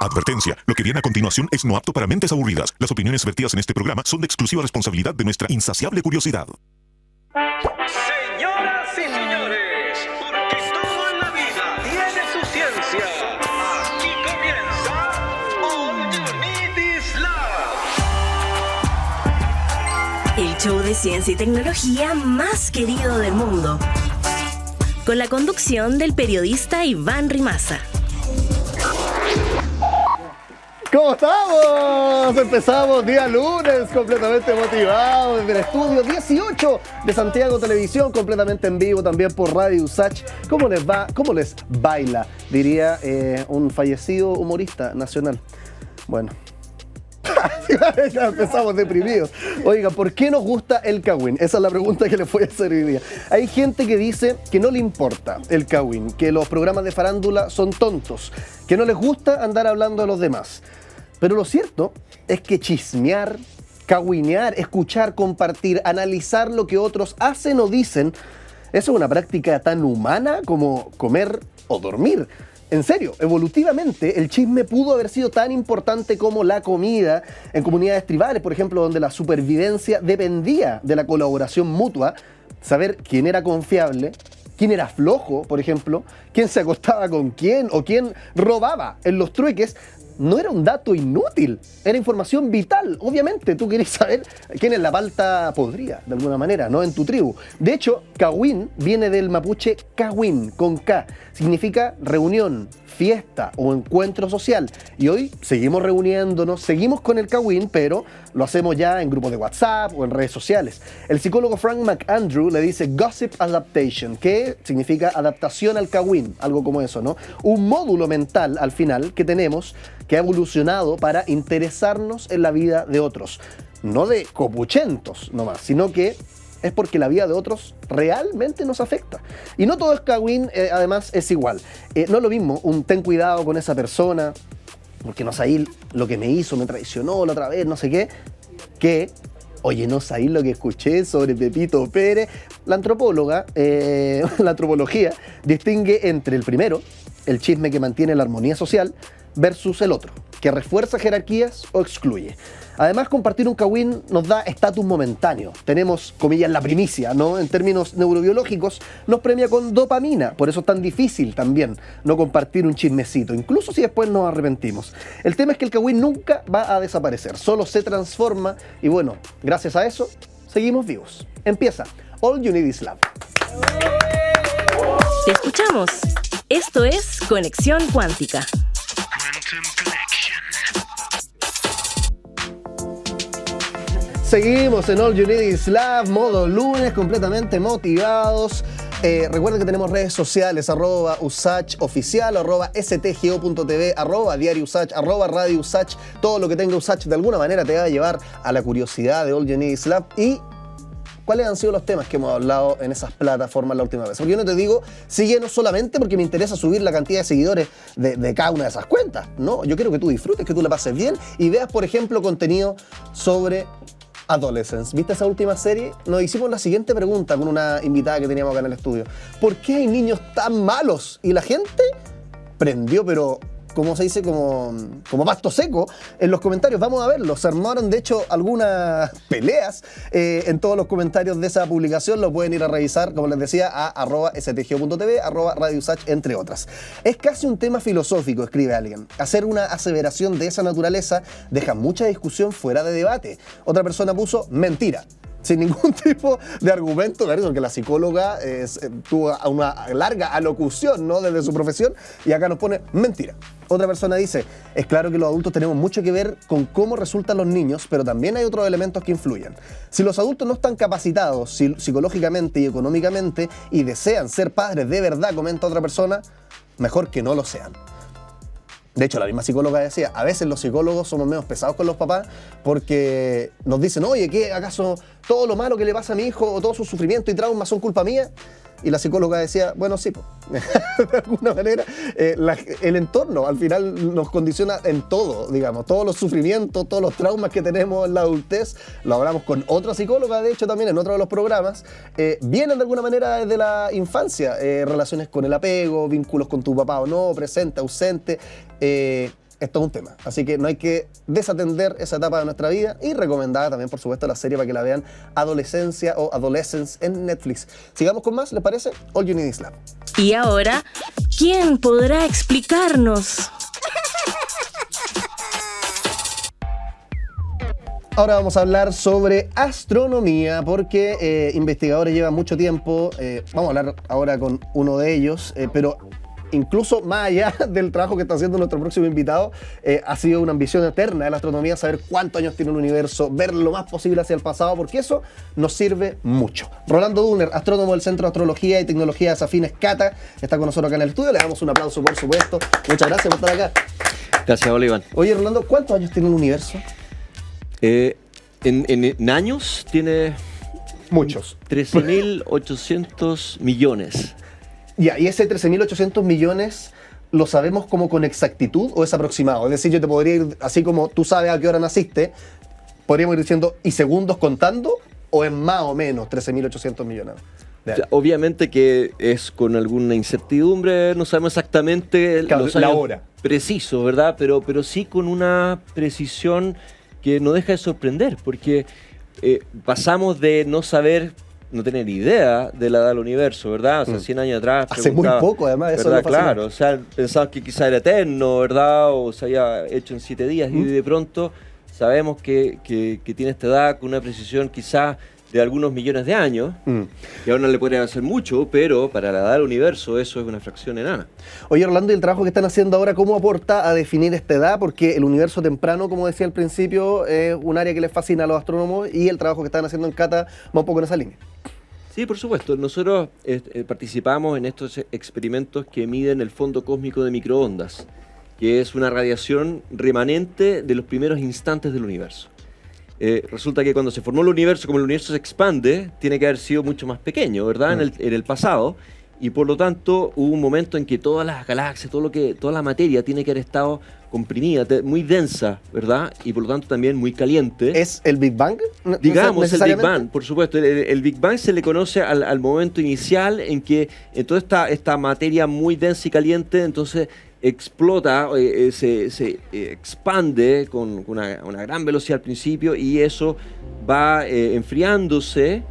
Advertencia, lo que viene a continuación es no apto para mentes aburridas. Las opiniones vertidas en este programa son de exclusiva responsabilidad de nuestra insaciable curiosidad. Señoras y señores, porque todo en la vida tiene su ciencia. Aquí comienza All You Need Is Love. El show de ciencia y tecnología más querido del mundo. Con la conducción del periodista Iván Rimaza. ¿Cómo estamos? Empezamos día lunes, completamente motivados desde el estudio 18 de Santiago Televisión, completamente en vivo también por Radio USACH. ¿Cómo les va? ¿Cómo les baila? Diría un fallecido humorista nacional. Bueno. Ya empezamos deprimidos. Oiga, ¿por qué nos gusta el Cagüín? Esa es la pregunta que les voy a hacer hoy día. Hay gente que dice que no le importa el Cagüín, que los programas de farándula son tontos, que no les gusta andar hablando de los demás. Pero lo cierto es que chismear, cagüinear, escuchar, compartir, analizar lo que otros hacen o dicen, eso es una práctica tan humana como comer o dormir. En serio, evolutivamente, el chisme pudo haber sido tan importante como la comida en comunidades tribales, por ejemplo, donde la supervivencia dependía de la colaboración mutua, saber quién era confiable, quién era flojo, por ejemplo, quién se acostaba con quién o quién robaba en los trueques. No era un dato inútil, era información vital. Obviamente, tú querés saber quién es la palta podrida, de alguna manera, ¿no? En tu tribu. De hecho, Cagüín viene del mapuche Cagüín, con K. Significa reunión, fiesta o encuentro social. Y hoy seguimos reuniéndonos, seguimos con el Cagüín, pero lo hacemos ya en grupos de WhatsApp o en redes sociales. El psicólogo Frank McAndrew le dice Gossip Adaptation, que significa adaptación al Cagüín, algo como eso, ¿no? Un módulo mental, al final, que tenemos, que ha evolucionado para interesarnos en la vida de otros. No de copuchentos nomás, sino que es porque la vida de otros realmente nos afecta. Y no todo el Cagüín, además, es igual. No es lo mismo un ten cuidado con esa persona, porque no sabéis lo que me hizo, me traicionó la otra vez, no sé qué, que, oye, no sabéis lo que escuché sobre Pepito Pérez. La antropóloga, la antropología, distingue entre el primero, el chisme que mantiene la armonía social, versus el otro, que refuerza jerarquías o excluye. Además, compartir un Cagüín nos da estatus momentáneo. Tenemos, comillas, la primicia, ¿no? En términos neurobiológicos, nos premia con dopamina. Por eso es tan difícil también no compartir un chismecito, incluso si después nos arrepentimos. El tema es que el Cagüín nunca va a desaparecer, solo se transforma y bueno, gracias a eso, seguimos vivos. Empieza All You Need Is Love. Te escuchamos. Esto es Conexión Cuántica. Seguimos en All You Need Is Love, modo lunes, completamente motivados. Recuerden que tenemos redes sociales, @USACHoficial, @stgo.tv, @diariousach, @radiousach. Todo lo que tenga USACH de alguna manera te va a llevar a la curiosidad de All You Need Is Love. Y ¿cuáles han sido los temas que hemos hablado en esas plataformas la última vez? Porque yo no te digo, síguenos solamente porque me interesa subir la cantidad de seguidores de cada una de esas cuentas, ¿no? Yo quiero que tú disfrutes, que tú la pases bien y veas, por ejemplo, contenido sobre Adolescence. ¿Viste esa última serie? Nos hicimos la siguiente pregunta con una invitada que teníamos acá en el estudio. ¿Por qué hay niños tan malos? Y la gente prendió, pero como se dice, como pasto seco en los comentarios. Vamos a verlo. Se armaron, de hecho, algunas peleas en todos los comentarios de esa publicación. Lo pueden ir a revisar, como les decía, a @stgo.tv, @radiousach, entre otras. Es casi un tema filosófico, escribe alguien. Hacer una aseveración de esa naturaleza deja mucha discusión fuera de debate. Otra persona puso mentira, sin ningún tipo de argumento, porque la psicóloga tuvo una larga alocución, ¿no?, desde su profesión, y acá nos pone mentira. Otra persona dice, es claro que los adultos tenemos mucho que ver con cómo resultan los niños, pero también hay otros elementos que influyen. Si los adultos no están capacitados psicológicamente y económicamente y desean ser padres de verdad, comenta otra persona, mejor que no lo sean. De hecho, la misma psicóloga decía, a veces los psicólogos somos menos pesados con los papás porque nos dicen, oye, ¿qué acaso todo lo malo que le pasa a mi hijo o todo su sufrimiento y traumas son culpa mía? Y la psicóloga decía, bueno, sí, pues. De alguna manera, el entorno al final nos condiciona en todo, digamos, todos los sufrimientos, todos los traumas que tenemos en la adultez, lo hablamos con otra psicóloga, de hecho, también en otro de los programas, vienen de alguna manera desde la infancia, relaciones con el apego, vínculos con tu papá o no, presente, ausente, es todo un tema. Así que no hay que desatender esa etapa de nuestra vida, y recomendada también, por supuesto, la serie para que la vean, Adolescencia o Adolescence en Netflix. Sigamos con más, ¿les parece? All You Need Is Love. Y ahora, ¿quién podrá explicarnos? Ahora vamos a hablar sobre astronomía, porque investigadores llevan mucho tiempo. Vamos a hablar ahora con uno de ellos, pero incluso más allá del trabajo que está haciendo nuestro próximo invitado, ha sido una ambición eterna de la astronomía saber cuántos años tiene un universo, ver lo más posible hacia el pasado, porque eso nos sirve mucho. Rolando Duner, astrónomo del Centro de Astrología y Tecnologías Afines CATA, está con nosotros acá en el estudio. Le damos un aplauso, por supuesto. Muchas gracias por estar acá. Gracias, hola Iván. Oye, Rolando, ¿cuántos años tiene un universo? En años tiene Muchos. 13.800 millones. Ya, ¿y ese 13.800 millones lo sabemos como con exactitud o es aproximado? Es decir, yo te podría ir, así como tú sabes a qué hora naciste, podríamos ir diciendo, ¿y segundos contando? ¿O es más o menos 13.800 millones? O sea, obviamente que es con alguna incertidumbre, no sabemos exactamente Claro, los la años hora. precisos, ¿verdad? Pero sí con una precisión que no deja de sorprender, porque pasamos de no saber, no tener idea de la edad del universo, ¿verdad? O sea, 100 años atrás. Hace muy poco, además, eso ¿verdad? es lo fascinante. Claro, o sea, pensamos que quizá era eterno, ¿verdad? O se había hecho en 7 días, y de pronto sabemos que tiene esta edad con una precisión quizá de algunos millones de años, que ahora no le podría hacer mucho, pero para la edad del universo eso es una fracción enana. Oye, Orlando, ¿y el trabajo que están haciendo ahora cómo aporta a definir esta edad? Porque el universo temprano, como decía al principio, es un área que les fascina a los astrónomos, y el trabajo que están haciendo en CATA va un poco en esa línea. Sí, por supuesto. Nosotros participamos en estos experimentos que miden el fondo cósmico de microondas, que es una radiación remanente de los primeros instantes del universo. Resulta que cuando se formó el universo, como el universo se expande, tiene que haber sido mucho más pequeño, ¿verdad? En el pasado, y por lo tanto hubo un momento en que todas las galaxias, toda la materia tiene que haber estado comprimida, muy densa, ¿verdad? Y por lo tanto también muy caliente. ¿Es el Big Bang? Digamos, el Big Bang, por supuesto. El Big Bang se le conoce al momento inicial en que toda esta materia muy densa y caliente, entonces explota, se expande con una gran velocidad al principio, y eso va enfriándose,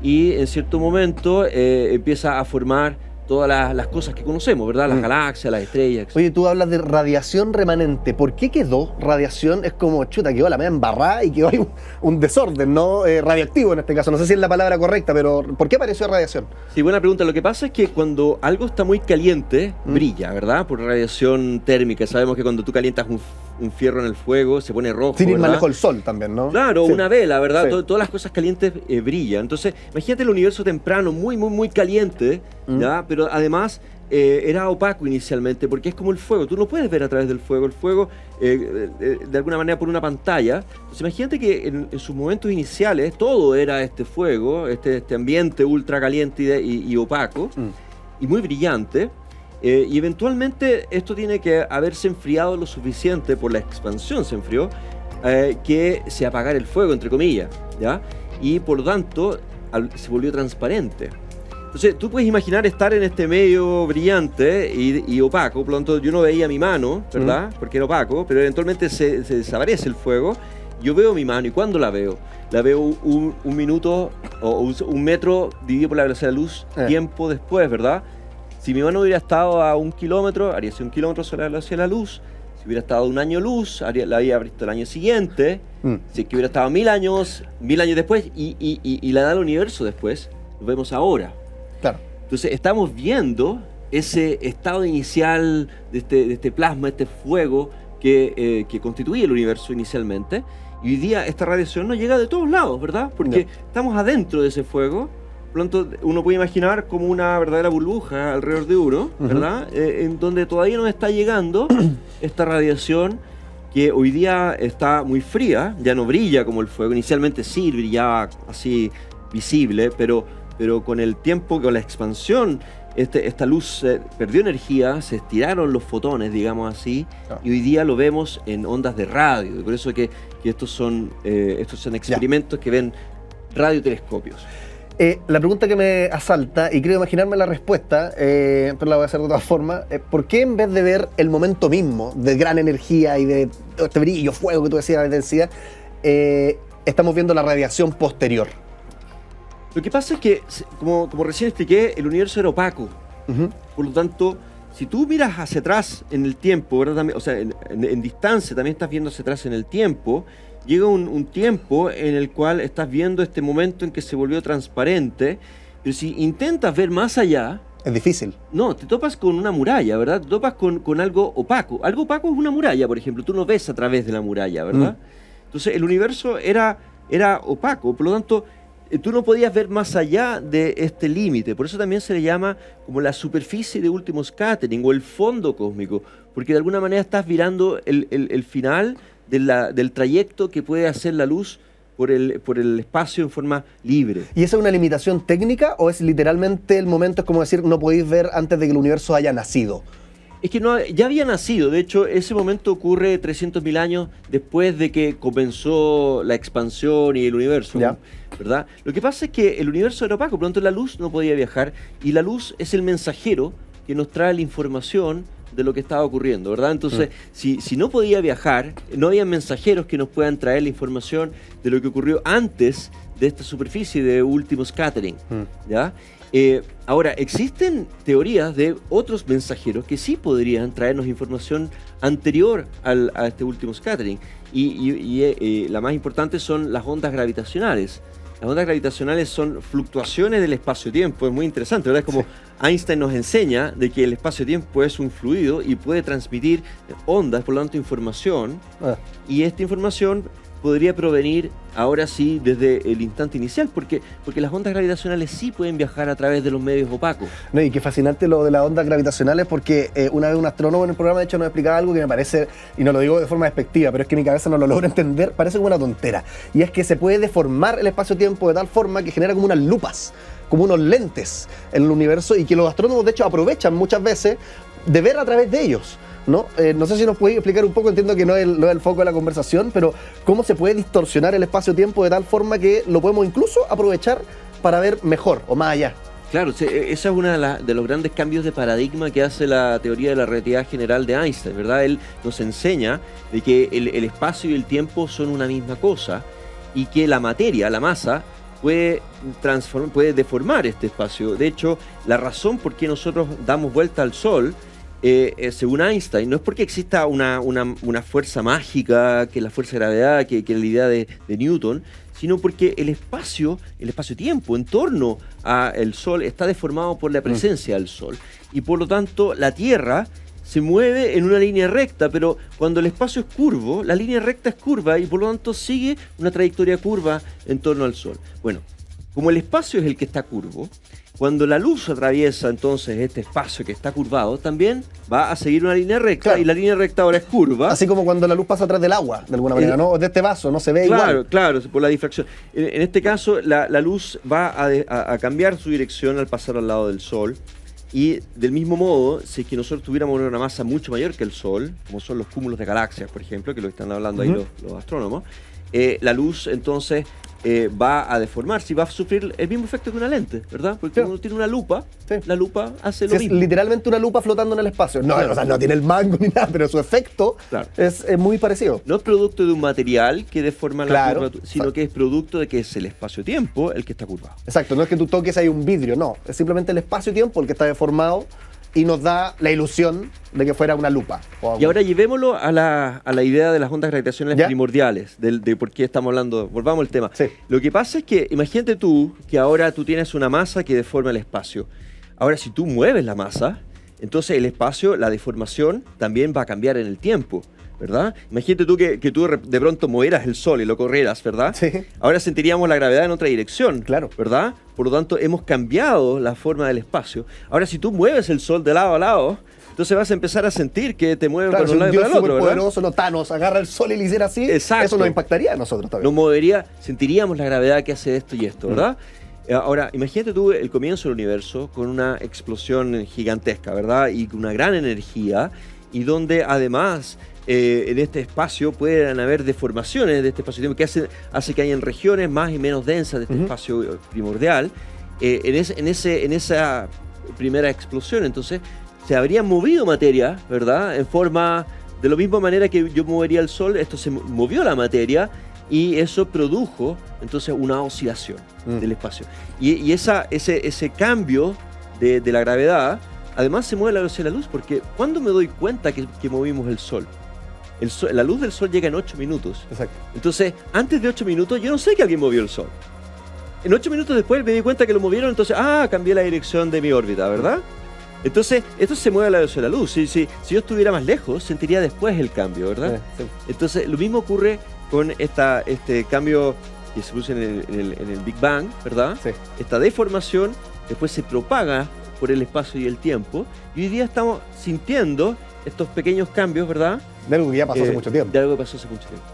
y en cierto momento empieza a formar todas las cosas que conocemos, ¿verdad? Las galaxias, las estrellas, etc. Oye, tú hablas de radiación remanente. ¿Por qué quedó radiación? Es como, chuta, quedó la media embarrada y quedó ahí un desorden, ¿no? Radioactivo en este caso. No sé si es la palabra correcta, pero ¿por qué apareció radiación? Sí, buena pregunta. Lo que pasa es que cuando algo está muy caliente, brilla, ¿verdad? Por radiación térmica. Sabemos que cuando tú calientas un fierro en el fuego, se pone rojo, Sin ir más ¿verdad? lejos, el sol también, ¿no? Claro, Sí. una vela, ¿verdad? Sí. Todas las cosas calientes brillan. Entonces, imagínate el universo temprano, muy, muy, muy caliente, ¿ya? Pero además era opaco inicialmente, porque es como el fuego. Tú no puedes ver a través del fuego. El fuego, de alguna manera, por una pantalla. Entonces, imagínate que en sus momentos iniciales todo era este fuego, este ambiente ultra caliente y opaco, y muy brillante. Y eventualmente esto tiene que haberse enfriado lo suficiente, por la expansión se enfrió, que se apagara el fuego, entre comillas, ¿ya? Y por lo tanto se volvió transparente. Entonces tú puedes imaginar estar en este medio brillante y opaco. Por lo tanto, yo no veía mi mano, ¿verdad? Porque era opaco, pero eventualmente se desaparece el fuego. Yo veo mi mano, y ¿cuándo la veo? La veo un minuto o un metro dividido por la velocidad de la luz, tiempo después, ¿verdad? Si mi mano hubiera estado a 1 kilómetro, haría 1 kilómetro sobre la velocidad de la luz. Si hubiera estado 1 año luz, la habría visto el año siguiente. Si es que hubiera estado 1000 años después, y la edad del universo después, lo vemos ahora. Claro. Entonces estamos viendo ese estado inicial de este plasma, este fuego que constituye el universo inicialmente. Y hoy día esta radiación nos llega de todos lados, ¿verdad? Porque estamos adentro de ese fuego. Por lo tanto, uno puede imaginar como una verdadera burbuja alrededor de uno, ¿verdad? En donde todavía nos está llegando esta radiación, que hoy día está muy fría, ya no brilla como el fuego. Inicialmente sí brillaba así visible, pero con el tiempo, con la expansión, esta luz perdió energía, se estiraron los fotones, digamos así, y hoy día lo vemos en ondas de radio. Y por eso que estos son experimentos que ven radiotelescopios. La pregunta que me asalta, y creo imaginarme la respuesta, pero la voy a hacer de todas formas, ¿por qué en vez de ver el momento mismo de gran energía y de este brillo, fuego que tú decías, de densidad, estamos viendo la radiación posterior? Lo que pasa es que, como recién expliqué, el universo era opaco. Por lo tanto, si tú miras hacia atrás en el tiempo, ¿verdad? También, o sea, en distancia, también estás viendo hacia atrás en el tiempo, llega un tiempo en el cual estás viendo este momento en que se volvió transparente, pero si intentas ver más allá... Es difícil. No, te topas con una muralla, ¿verdad? Te topas con algo opaco. Algo opaco es una muralla, por ejemplo. Tú no ves a través de la muralla, ¿verdad? Entonces, el universo era opaco, por lo tanto... Tú no podías ver más allá de este límite, por eso también se le llama como la superficie de último scattering o el fondo cósmico, porque de alguna manera estás mirando el final del trayecto que puede hacer la luz por el espacio en forma libre. ¿Y esa es una limitación técnica o es literalmente el momento, es como decir, no podéis ver antes de que el universo haya nacido? Es que ya había nacido, de hecho ese momento ocurre 300.000 años después de que comenzó la expansión y el universo, ya, ¿verdad? Lo que pasa es que el universo era opaco, por lo tanto la luz no podía viajar y la luz es el mensajero que nos trae la información de lo que estaba ocurriendo, ¿verdad? Entonces, si no podía viajar, no había mensajeros que nos puedan traer la información de lo que ocurrió antes de esta superficie de último scattering, ¿ya? Ahora, existen teorías de otros mensajeros que sí podrían traernos información anterior a este último scattering. Y la más importante son las ondas gravitacionales. Las ondas gravitacionales son fluctuaciones del espacio-tiempo. Es muy interesante, ¿verdad? Es como Einstein nos enseña de que el espacio-tiempo es un fluido y puede transmitir ondas, por lo tanto información. Y esta información podría provenir ahora sí desde el instante inicial, porque las ondas gravitacionales sí pueden viajar a través de los medios opacos. No, y qué fascinante lo de las ondas gravitacionales, porque una vez un astrónomo en el programa de hecho nos explicaba algo que me parece, y no lo digo de forma despectiva, pero es que mi cabeza no lo logra entender, parece como una tontera, y es que se puede deformar el espacio-tiempo de tal forma que genera como unas lupas, como unos lentes en el universo, y que los astrónomos de hecho aprovechan muchas veces de ver a través de ellos. ¿No? No sé si nos podéis explicar un poco, entiendo que no es el foco de la conversación, pero cómo se puede distorsionar el espacio-tiempo de tal forma que lo podemos incluso aprovechar para ver mejor o más allá. Claro, esa es una de los grandes cambios de paradigma que hace la teoría de la relatividad general de Einstein, ¿verdad? Él nos enseña de que el espacio y el tiempo son una misma cosa y que la materia, la masa, puede deformar este espacio. De hecho, la razón por qué nosotros damos vuelta al Sol, según Einstein, no es porque exista una fuerza mágica, que es la fuerza de gravedad, que es la idea de Newton, sino porque el espacio-tiempo en torno al Sol está deformado por la presencia del Sol. Y por lo tanto, la Tierra se mueve en una línea recta, pero cuando el espacio es curvo, la línea recta es curva y por lo tanto sigue una trayectoria curva en torno al Sol. Bueno, como el espacio es el que está curvo, cuando la luz atraviesa entonces este espacio que está curvado, también va a seguir una línea recta, claro, y la línea recta ahora es curva. Así como cuando la luz pasa atrás del agua, de alguna manera, ¿no? De este vaso, no se ve igual. Claro, por la difracción. En este caso, la luz va a cambiar su dirección al pasar al lado del Sol. Y del mismo modo, si es que nosotros tuviéramos una masa mucho mayor que el Sol, como son los cúmulos de galaxias, por ejemplo, que lo están hablando ahí los astrónomos, la luz entonces va a deformarse y va a sufrir el mismo efecto que una lente, ¿verdad? Porque cuando uno tiene una lupa, la lupa hace lo mismo. Es literalmente una lupa flotando en el espacio. No, o sea, no tiene el mango ni nada, pero su efecto es muy parecido. No es producto de un material que deforma la curva, sino que es producto de que es el espacio-tiempo el que está curvado. Exacto, no es que tú toques ahí un vidrio, no. Es simplemente el espacio-tiempo el que está deformado y nos da la ilusión de que fuera una lupa. Y ahora llevémoslo a la idea de las ondas gravitacionales primordiales, de por qué estamos hablando. Volvamos al tema. Sí. Lo que pasa es que, imagínate tú, que ahora tú tienes una masa que deforma el espacio. Ahora, si tú mueves la masa, entonces el espacio, la deformación, también va a cambiar en el tiempo, ¿verdad? Imagínate tú que tú de pronto movieras el Sol y lo corrieras, ¿verdad? Sí. Ahora sentiríamos la gravedad en otra dirección, claro, ¿verdad? Por lo tanto, hemos cambiado la forma del espacio. Ahora, si tú mueves el Sol de lado a lado, entonces vas a empezar a sentir que te mueve para un lado y para el otro, ¿verdad? Poderoso, no Thanos, agarra el Sol y le hiciera así. Exacto. Eso nos impactaría a nosotros también. Nos movería, sentiríamos la gravedad que hace esto y esto, ¿verdad? Ahora, imagínate tú el comienzo del universo con una explosión gigantesca, ¿verdad? Y con una gran energía, y donde además en este espacio pueden haber deformaciones de este espacio-tiempo que hace que hayan regiones más y menos densas de este espacio primordial. En esa primera explosión, entonces, se habría movido materia, ¿verdad? En forma, de la misma manera que yo movería el Sol, esto se movió la materia y eso produjo, entonces, una oscilación del espacio. Y ese cambio de la gravedad, además se mueve la velocidad de la luz, porque ¿cuándo me doy cuenta que movimos el Sol? La luz del Sol llega en 8 minutos. Exacto. Entonces, antes de 8 minutos, yo no sé que alguien movió el Sol. En 8 minutos después me di cuenta que lo movieron, entonces, cambié la dirección de mi órbita, ¿verdad? Entonces, esto se mueve a la velocidad de la luz. Si yo estuviera más lejos, sentiría después el cambio, ¿verdad? Sí. Entonces, lo mismo ocurre con este cambio que se produce en el Big Bang, ¿verdad? Sí. Esta deformación después se propaga por el espacio y el tiempo. Y hoy día estamos sintiendo estos pequeños cambios, ¿verdad? De algo que ya pasó hace mucho tiempo. De algo que pasó hace mucho tiempo.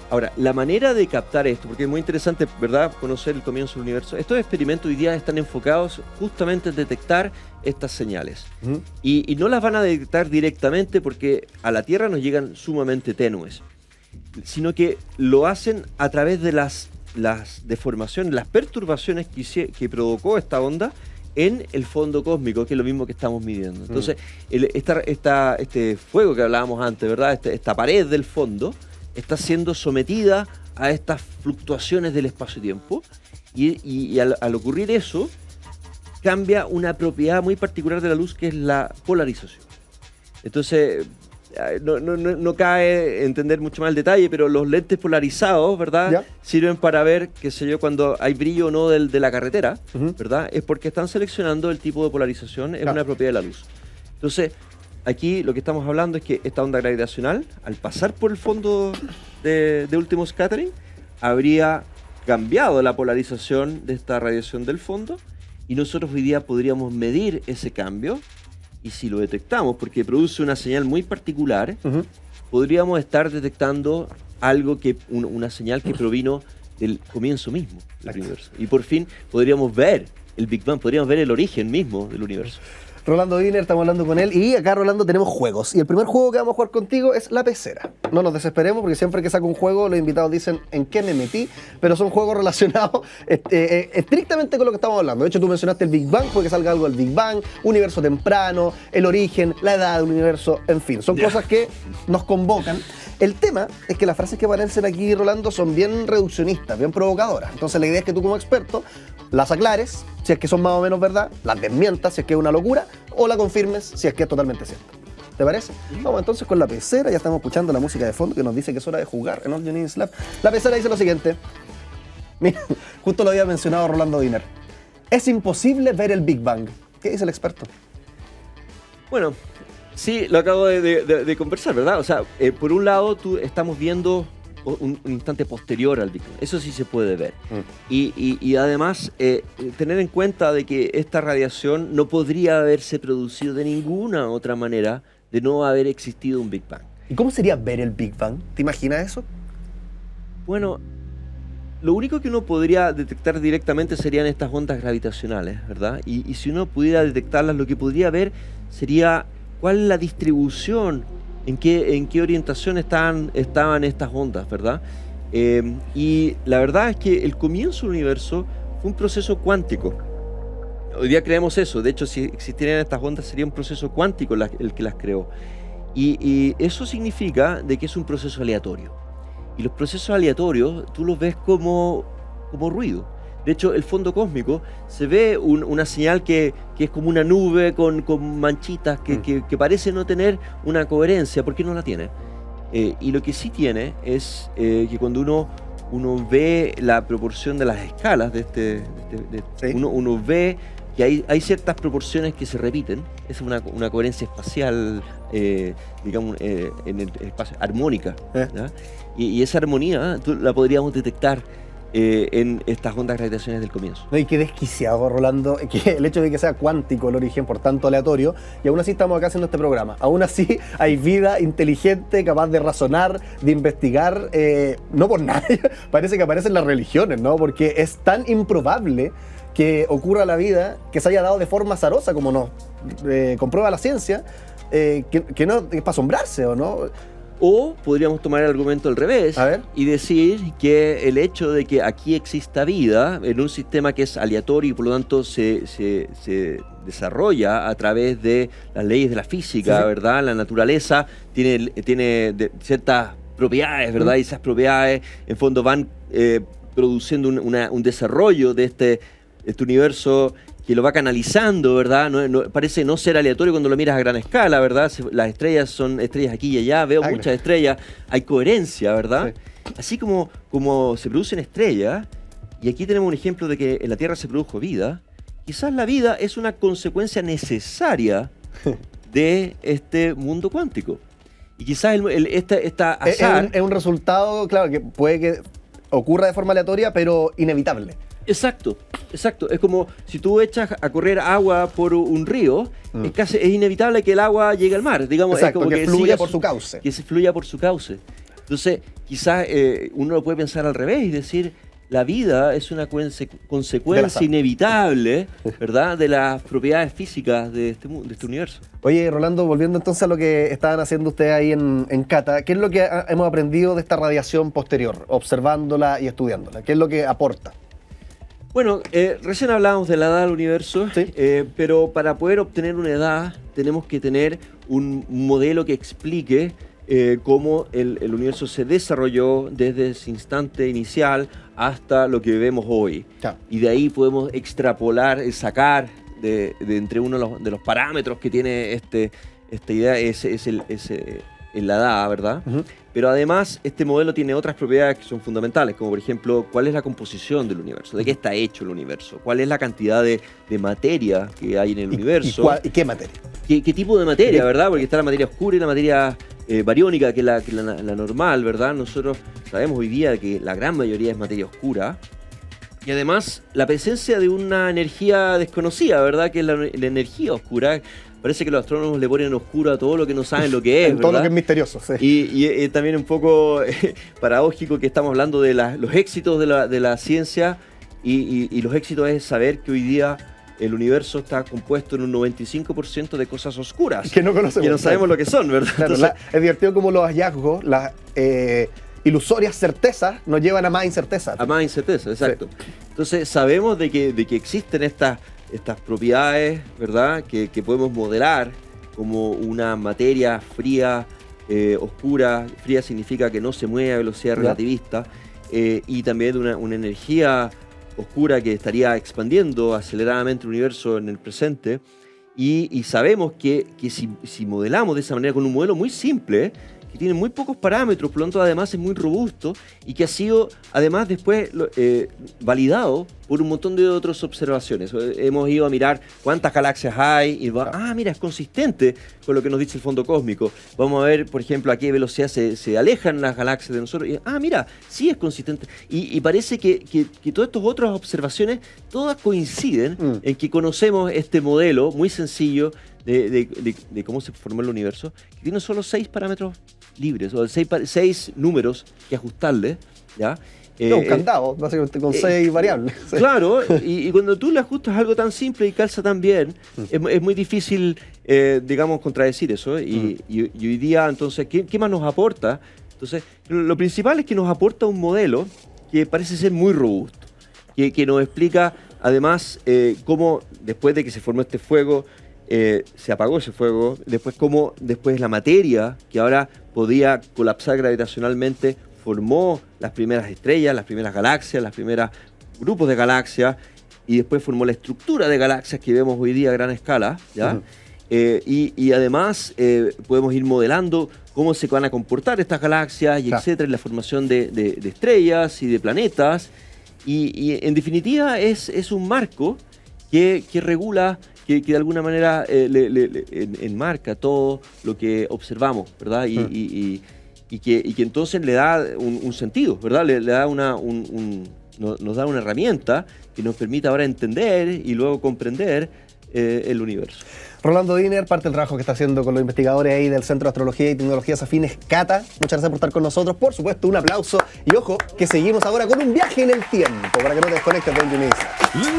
Ahora, la manera de captar esto, porque es muy interesante, ¿verdad?, conocer el comienzo del universo. Estos experimentos hoy día están enfocados justamente en detectar estas señales. Y no las van a detectar directamente porque a la Tierra nos llegan sumamente tenues, sino que lo hacen a través de las deformaciones, las perturbaciones que provocó esta onda en el fondo cósmico, que es lo mismo que estamos midiendo. Entonces, este fuego que hablábamos antes, ¿verdad?, esta pared del fondo, está siendo sometida a estas fluctuaciones del espacio-tiempo y al ocurrir eso, cambia una propiedad muy particular de la luz que es la polarización. Entonces, no cae entender mucho más el detalle, pero los lentes polarizados, ¿verdad?, ¿Ya? sirven para ver, qué sé yo, cuando hay brillo o no de la carretera, ¿verdad? Es porque están seleccionando el tipo de polarización, es una propiedad de la luz. Entonces, aquí lo que estamos hablando es que esta onda gravitacional, al pasar por el fondo de último scattering, habría cambiado la polarización de esta radiación del fondo y nosotros hoy día podríamos medir ese cambio y si lo detectamos, porque produce una señal muy particular, podríamos estar detectando algo una señal que provino del comienzo mismo del universo. Y por fin podríamos ver el Big Bang, podríamos ver el origen mismo del universo. Rolando Wiener, estamos hablando con él y acá, Rolando, tenemos juegos. Y el primer juego que vamos a jugar contigo es La Pecera. No nos desesperemos porque siempre que saco un juego los invitados dicen en qué me metí, pero son juegos relacionados estrictamente con lo que estamos hablando. De hecho, tú mencionaste el Big Bang, puede que salga algo del Big Bang, universo temprano, el origen, la edad del universo, en fin. Son cosas que nos convocan. El tema es que las frases que aparecen aquí, Rolando, son bien reduccionistas, bien provocadoras. Entonces la idea es que tú como experto las aclares, si es que son más o menos verdad, las desmientas, si es que es una locura, o la confirmes, si es que es totalmente cierto. ¿Te parece? Vamos entonces con La Pecera, ya estamos escuchando la música de fondo que nos dice que es hora de jugar en All You Need Is Love. La Pecera dice lo siguiente. Mira, justo lo había mencionado Rolando Wiener. Es imposible ver el Big Bang. ¿Qué dice el experto? Bueno, sí, lo acabo de conversar, ¿verdad? O sea, por un lado, estamos viendo un instante posterior al Big Bang. Eso sí se puede ver. Y además, tener en cuenta de que esta radiación no podría haberse producido de ninguna otra manera de no haber existido un Big Bang. ¿Y cómo sería ver el Big Bang? ¿Te imaginas eso? Bueno, lo único que uno podría detectar directamente serían estas ondas gravitacionales, ¿verdad? Y si uno pudiera detectarlas, lo que podría ver sería cuál es la distribución, en qué orientación estaban estas ondas, ¿verdad? Y la verdad es que el comienzo del universo fue un proceso cuántico. Hoy día creemos eso. De hecho, si existieran estas ondas, sería un proceso cuántico el que las creó. Y eso significa de que es un proceso aleatorio. Y los procesos aleatorios tú los ves como ruido. De hecho, el fondo cósmico se ve una señal que es como una nube con manchitas que parece no tener una coherencia. ¿Por qué no la tiene? Y lo que sí tiene es que cuando uno ve la proporción de las escalas Sí. uno ve que hay ciertas proporciones que se repiten. Es una coherencia espacial, digamos, en el espacio, armónica. ¿Ya? Y esa armonía tú la podríamos detectar en estas ondas gravitacionales del comienzo. No, y qué desquiciado, Rolando, que el hecho de que sea cuántico el origen, por tanto aleatorio, y aún así estamos acá haciendo este programa. Aún así hay vida inteligente, capaz de razonar, de investigar, no por nadie, parece que aparecen las religiones, ¿no? Porque es tan improbable que ocurra la vida que se haya dado de forma azarosa, como nos comprueba la ciencia, que no es para asombrarse, ¿o no? O podríamos tomar el argumento al revés A ver. y decir que el hecho de que aquí exista vida en un sistema que es aleatorio y por lo tanto se desarrolla a través de las leyes de la física, Sí, sí. ¿verdad? La naturaleza tiene ciertas propiedades, ¿verdad? Y esas propiedades en fondo van produciendo un desarrollo de este universo que lo va canalizando, ¿verdad? Parece no ser aleatorio cuando lo miras a gran escala, ¿verdad? Las estrellas son estrellas aquí y allá, veo Claro. muchas estrellas, hay coherencia, ¿verdad? Sí. Así como se producen estrellas, y aquí tenemos un ejemplo de que en la Tierra se produjo vida, quizás la vida es una consecuencia necesaria de este mundo cuántico. Y quizás esta azar... Es un resultado, claro, que puede que ocurra de forma aleatoria, pero inevitable. Exacto. Es como si tú echas a correr agua por un río, es inevitable que el agua llegue al mar. Digamos, Exacto, es como que fluya siga por su cauce. Que se fluya por su cauce. Entonces, quizás uno lo puede pensar al revés y decir, la vida es una Del consecuencia azar. inevitable, ¿verdad?, de las propiedades físicas de este universo. Oye, Rolando, volviendo entonces a lo que estaban haciendo ustedes ahí en Cata, ¿qué es lo que hemos aprendido de esta radiación posterior, observándola y estudiándola? ¿Qué es lo que aporta? Bueno, recién hablábamos de la edad del universo, Sí. pero para poder obtener una edad tenemos que tener un modelo que explique cómo el universo se desarrolló desde ese instante inicial hasta lo que vemos hoy. Claro. Y de ahí podemos extrapolar, sacar de entre uno de los parámetros que tiene esta idea, es la edad, ¿verdad? Ujú. Pero además este modelo tiene otras propiedades que son fundamentales, como por ejemplo, cuál es la composición del universo, de qué está hecho el universo, cuál es la cantidad de materia que hay en el universo, ¿Y qué materia? qué tipo de materia, ¿verdad? Porque está la materia oscura y la materia bariónica, que es la normal, ¿verdad? Nosotros sabemos hoy día que la gran mayoría es materia oscura. Y además, la presencia de una energía desconocida, ¿verdad? Que es la energía oscura. Parece que los astrónomos le ponen oscuro a todo lo que no saben lo que es, Todo lo ¿verdad? que es misterioso, sí. Y también un poco paradójico que estamos hablando de los éxitos de la ciencia y los éxitos es saber que hoy día el universo está compuesto en un 95% de cosas oscuras. Que no conocemos. Que no sabemos lo que son, ¿verdad? Claro, Entonces, es divertido como los hallazgos, las ilusorias certezas nos llevan a más incerteza. a más incerteza, exacto. Entonces sabemos de que existen estas propiedades, ¿verdad? Que podemos modelar como una materia fría, oscura. Fría significa que no se mueve a velocidad Ya. relativista. Y también una energía oscura que estaría expandiendo aceleradamente el universo en el presente. Y sabemos que si modelamos de esa manera con un modelo muy simple, que tiene muy pocos parámetros, por lo tanto además es muy robusto y que ha sido además después validado por un montón de otras observaciones. Hemos ido a mirar cuántas galaxias hay y mira, es consistente con lo que nos dice el fondo cósmico. Vamos a ver, por ejemplo, a qué velocidad se alejan las galaxias de nosotros. Y, mira, sí es consistente. Y parece que todas estas otras observaciones, todas coinciden en que conocemos este modelo muy sencillo de cómo se formó el universo, que tiene solo 6 parámetros libres, o 6 números que ajustarle, ¿ya? Un candado, básicamente, con 6 variables. Sí. Claro, y cuando tú le ajustas algo tan simple y calza tan bien, es muy difícil, digamos, contradecir eso. Y hoy día, entonces, ¿qué más nos aporta? Entonces, lo principal es que nos aporta un modelo que parece ser muy robusto, que nos explica, además, cómo después de que se formó este fuego, se apagó ese fuego, cómo después la materia, que ahora podía colapsar gravitacionalmente, formó las primeras estrellas, las primeras galaxias, los primeros grupos de galaxias, y después formó la estructura de galaxias que vemos hoy día a gran escala, ¿ya? Uh-huh. Y además podemos ir modelando cómo se van a comportar estas galaxias, y Claro. etcétera, y la formación de estrellas y de planetas. Y en definitiva es un marco que regula, que de alguna manera enmarca todo lo que observamos, ¿verdad? Y que entonces le da un sentido, ¿verdad? Le da nos da una herramienta que nos permite ahora entender y luego comprender el universo. Rolando Diner, parte del trabajo que está haciendo con los investigadores ahí del Centro de Astrología y Tecnologías Afines Cata. Muchas gracias por estar con nosotros. Por supuesto, un aplauso. Y ojo, que seguimos ahora con un viaje en el tiempo, para que no te desconectes de Unity.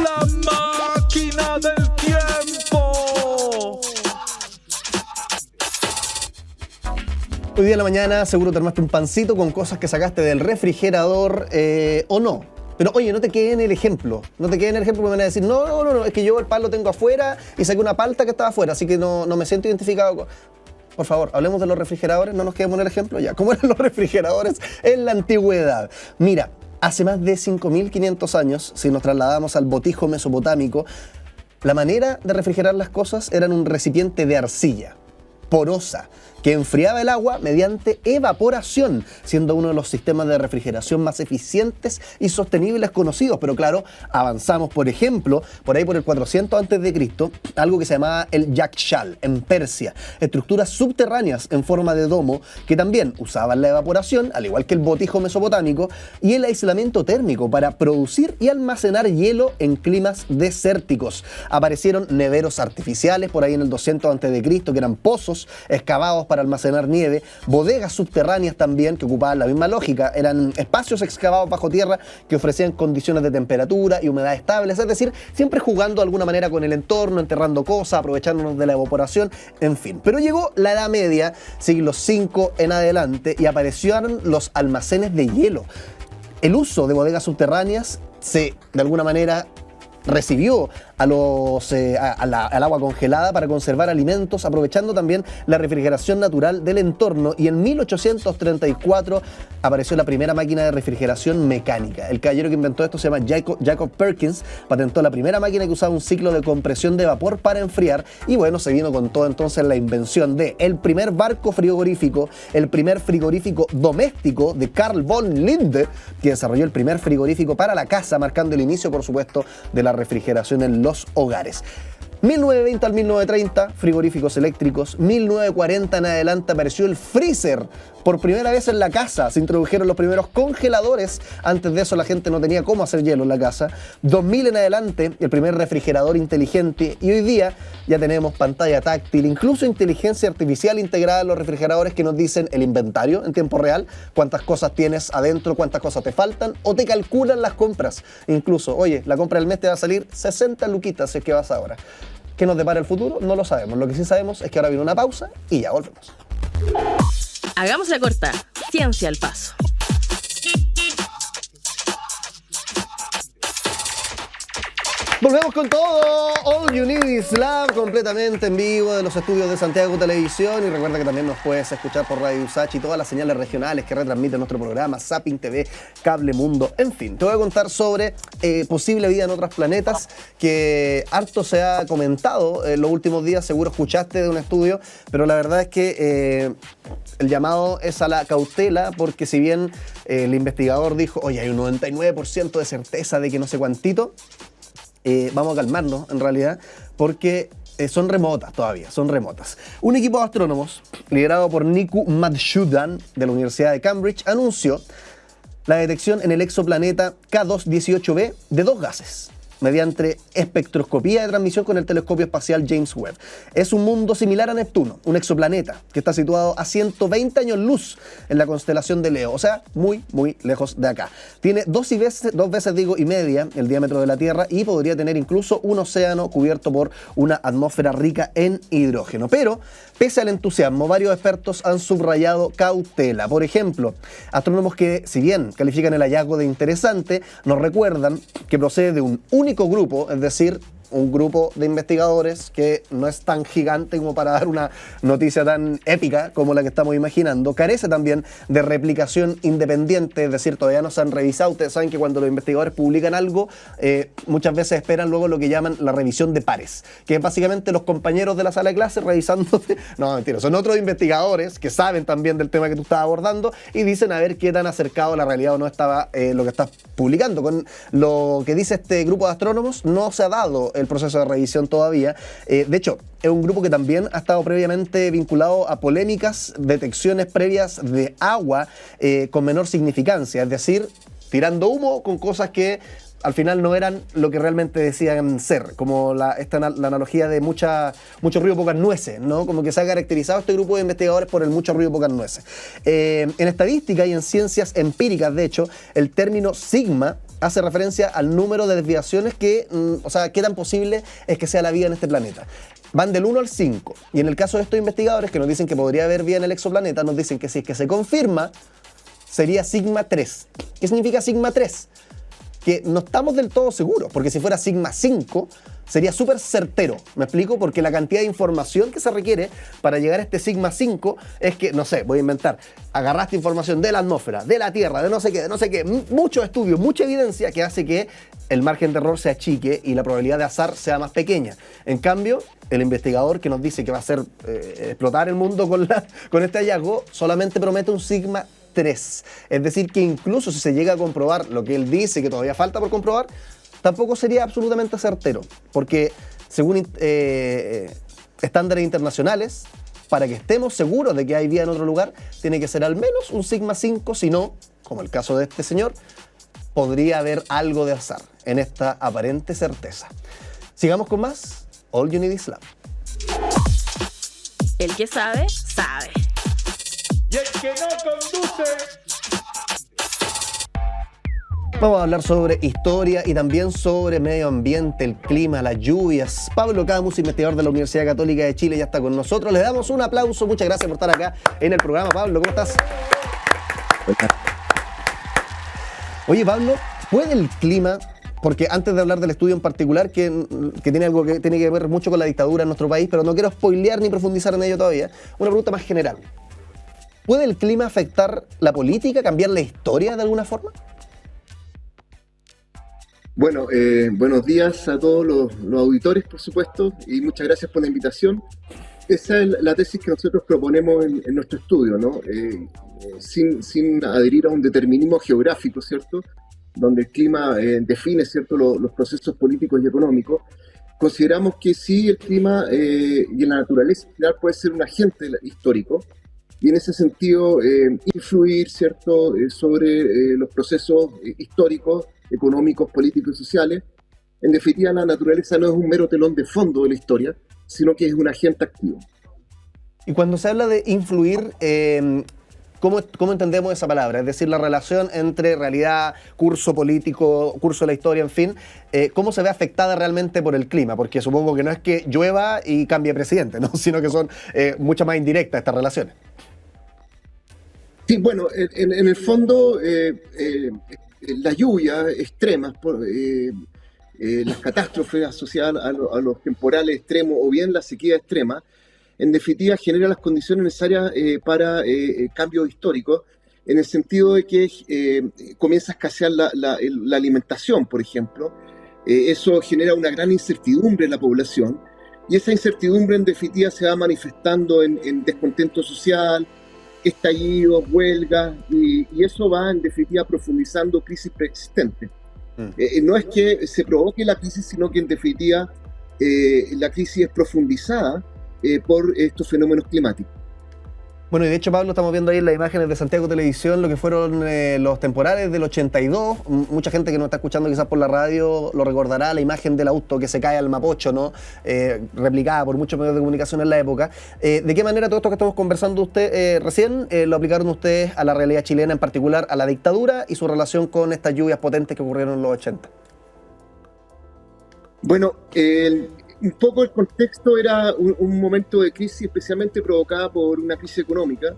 La máquina del tiempo. Hoy día en la mañana seguro te armaste un pancito con cosas que sacaste del refrigerador o no. Pero oye, no te quede en el ejemplo. No te quede en el ejemplo porque me van a decir, no, es que yo el pan lo tengo afuera y saqué una palta que estaba afuera, así que no me siento identificado con... Por favor, hablemos de los refrigeradores, no nos quedemos en el ejemplo ya. ¿Cómo eran los refrigeradores en la antigüedad? Mira, hace más de 5.500 años, si nos trasladamos al botijo mesopotámico, la manera de refrigerar las cosas era en un recipiente de arcilla, porosa, que enfriaba el agua mediante evaporación, siendo uno de los sistemas de refrigeración más eficientes y sostenibles conocidos. Pero claro, avanzamos, por ejemplo, por ahí por el 400 a.C., algo que se llamaba el yakshal en Persia, estructuras subterráneas en forma de domo que también usaban la evaporación, al igual que el botijo mesopotámico, y el aislamiento térmico para producir y almacenar hielo en climas desérticos. Aparecieron neveros artificiales por ahí en el 200 a.C., que eran pozos excavados para almacenar nieve, bodegas subterráneas también que ocupaban la misma lógica, eran espacios excavados bajo tierra que ofrecían condiciones de temperatura y humedad estables, es decir, siempre jugando de alguna manera con el entorno, enterrando cosas, aprovechándonos de la evaporación, en fin. Pero llegó la Edad Media, siglo V en adelante, y aparecieron los almacenes de hielo. El uso de bodegas subterráneas de alguna manera recibió al agua congelada para conservar alimentos, aprovechando también la refrigeración natural del entorno, y en 1834 apareció la primera máquina de refrigeración mecánica. El caballero que inventó esto se llama Jacob Perkins, patentó la primera máquina que usaba un ciclo de compresión de vapor para enfriar, y bueno, se vino con todo entonces la invención de el primer barco frigorífico, el primer frigorífico doméstico de Carl von Linde, que desarrolló el primer frigorífico para la casa, marcando el inicio, por supuesto, de la refrigeración en los hogares. 1920 al 1930, frigoríficos eléctricos. 1940 en adelante apareció el freezer. Por primera vez en la casa se introdujeron los primeros congeladores. Antes de eso la gente no tenía cómo hacer hielo en la casa. 2000 en adelante, el primer refrigerador inteligente. Y hoy día ya tenemos pantalla táctil, incluso inteligencia artificial integrada en los refrigeradores que nos dicen el inventario en tiempo real, cuántas cosas tienes adentro, cuántas cosas te faltan, o te calculan las compras. Incluso, oye, la compra del mes te va a salir 60 luquitas si es que vas ahora. ¿Qué nos depara el futuro? No lo sabemos. Lo que sí sabemos es que ahora viene una pausa y ya volvemos. Hagamos la corta. Ciencia al paso. Volvemos con todo, All You Need Is Love, completamente en vivo de los estudios de Santiago Televisión, y recuerda que también nos puedes escuchar por Radio USACH y todas las señales regionales que retransmiten nuestro programa, Zapping TV, Cable Mundo, en fin. Te voy a contar sobre posible vida en otros planetas, que harto se ha comentado en los últimos días, seguro escuchaste de un estudio, pero la verdad es que el llamado es a la cautela, porque si bien el investigador dijo, oye, hay un 99% de certeza de que no sé cuántito, vamos a calmarnos en realidad, porque son remotas todavía, son remotas. Un equipo de astrónomos liderado por Niku Madhusudan de la Universidad de Cambridge anunció la detección en el exoplaneta K2-18b de dos gases mediante espectroscopía de transmisión con el telescopio espacial James Webb. Es un mundo similar a Neptuno, un exoplaneta que está situado a 120 años luz en la constelación de Leo, o sea, muy, muy lejos de acá. Tiene dos veces y media el diámetro de la Tierra y podría tener incluso un océano cubierto por una atmósfera rica en hidrógeno. Pero, pese al entusiasmo, varios expertos han subrayado cautela. Por ejemplo, astrónomos que, si bien califican el hallazgo de interesante, nos recuerdan que procede de un único grupo, es decir, un grupo de investigadores que no es tan gigante como para dar una noticia tan épica como la que estamos imaginando. Carece también de replicación independiente, es decir, todavía no se han revisado. Ustedes saben que cuando los investigadores publican algo, muchas veces esperan luego lo que llaman la revisión de pares, que es básicamente los compañeros de la sala de clase revisando. No, mentira, son otros investigadores que saben también del tema que tú estás abordando y dicen a ver qué tan acercado a la realidad o no estaba lo que estás publicando. Con lo que dice este grupo de astrónomos, no se ha dado el proceso de revisión todavía. De hecho, es un grupo que también ha estado previamente vinculado a polémicas detecciones previas de agua con menor significancia, es decir, tirando humo con cosas que al final no eran lo que realmente decían ser, como la analogía de mucho ruido, pocas nueces, ¿no? Como que se ha caracterizado este grupo de investigadores por el mucho ruido, pocas nueces. En estadística y en ciencias empíricas, de hecho, el término sigma hace referencia al número de desviaciones que, o sea, qué tan posible es que sea la vida en este planeta. Van del 1 al 5. Y en el caso de estos investigadores que nos dicen que podría haber vida en el exoplaneta, nos dicen que si es que se confirma, sería sigma 3. ¿Qué significa sigma 3? Que no estamos del todo seguros, porque si fuera sigma 5 sería súper certero. ¿Me explico? Porque la cantidad de información que se requiere para llegar a este sigma 5 es que, no sé, voy a inventar, agarraste información de la atmósfera, de la Tierra, de no sé qué, muchos estudios, mucha evidencia que hace que el margen de error se achique y la probabilidad de azar sea más pequeña. En cambio, el investigador que nos dice que va a hacer explotar el mundo con este hallazgo solamente promete un sigma 3. Es decir, que incluso si se llega a comprobar lo que él dice, que todavía falta por comprobar, tampoco sería absolutamente certero, porque según estándares internacionales, para que estemos seguros de que hay vida en otro lugar, tiene que ser al menos un sigma 5, si no, como el caso de este señor, podría haber algo de azar en esta aparente certeza. Sigamos con más All You Need Is Love. El que sabe, sabe. Y el que no conduce. Vamos a hablar sobre historia y también sobre medio ambiente, el clima, las lluvias. Pablo Camus, investigador de la Universidad Católica de Chile, ya está con nosotros. Le damos un aplauso. Muchas gracias por estar acá en el programa. Pablo, ¿cómo estás? Oye, Pablo, ¿puede el clima, porque antes de hablar del estudio en particular, que tiene algo que tiene que ver mucho con la dictadura en nuestro país, pero no quiero spoilear ni profundizar en ello todavía, una pregunta más general. ¿Puede el clima afectar la política, cambiar la historia de alguna forma? Bueno, buenos días a todos los auditores, por supuesto, y muchas gracias por la invitación. Esa es la tesis que nosotros proponemos en nuestro estudio, ¿no? Sin adherir a un determinismo geográfico, ¿cierto?, donde el clima define, ¿cierto?, los procesos políticos y económicos. Consideramos que sí, el clima y la naturaleza en general puede ser un agente histórico, y en ese sentido influir, ¿cierto?, sobre los procesos históricos, económicos, políticos y sociales. En definitiva, la naturaleza no es un mero telón de fondo de la historia, sino que es un agente activo. Y cuando se habla de influir, ¿cómo entendemos esa palabra? Es decir, la relación entre realidad, curso político, curso de la historia, en fin, ¿cómo se ve afectada realmente por el clima? Porque supongo que no es que llueva y cambie presidente, ¿no?, sino que son mucho más indirectas estas relaciones. Sí, bueno, en el fondo, las lluvias extremas, las catástrofes asociadas a los temporales extremos o bien la sequía extrema, en definitiva genera las condiciones necesarias para cambios históricos, en el sentido de que comienza a escasear la alimentación, por ejemplo. Eso genera una gran incertidumbre en la población, y esa incertidumbre en definitiva se va manifestando en descontento social, estallidos, huelgas, y eso va en definitiva profundizando crisis preexistentes. No es que se provoque la crisis, sino que en definitiva la crisis es profundizada por estos fenómenos climáticos. Bueno, y de hecho, Pablo, estamos viendo ahí en las imágenes de Santiago Televisión lo que fueron los temporales del 82. Mucha gente que nos está escuchando quizás por la radio lo recordará, la imagen del auto que se cae al Mapocho, ¿no? Replicada por muchos medios de comunicación en la época. ¿De qué manera todo esto que estamos conversando recién lo aplicaron ustedes a la realidad chilena, en particular a la dictadura y su relación con estas lluvias potentes que ocurrieron en los 80? Bueno, un poco el contexto era un momento de crisis especialmente provocada por una crisis económica.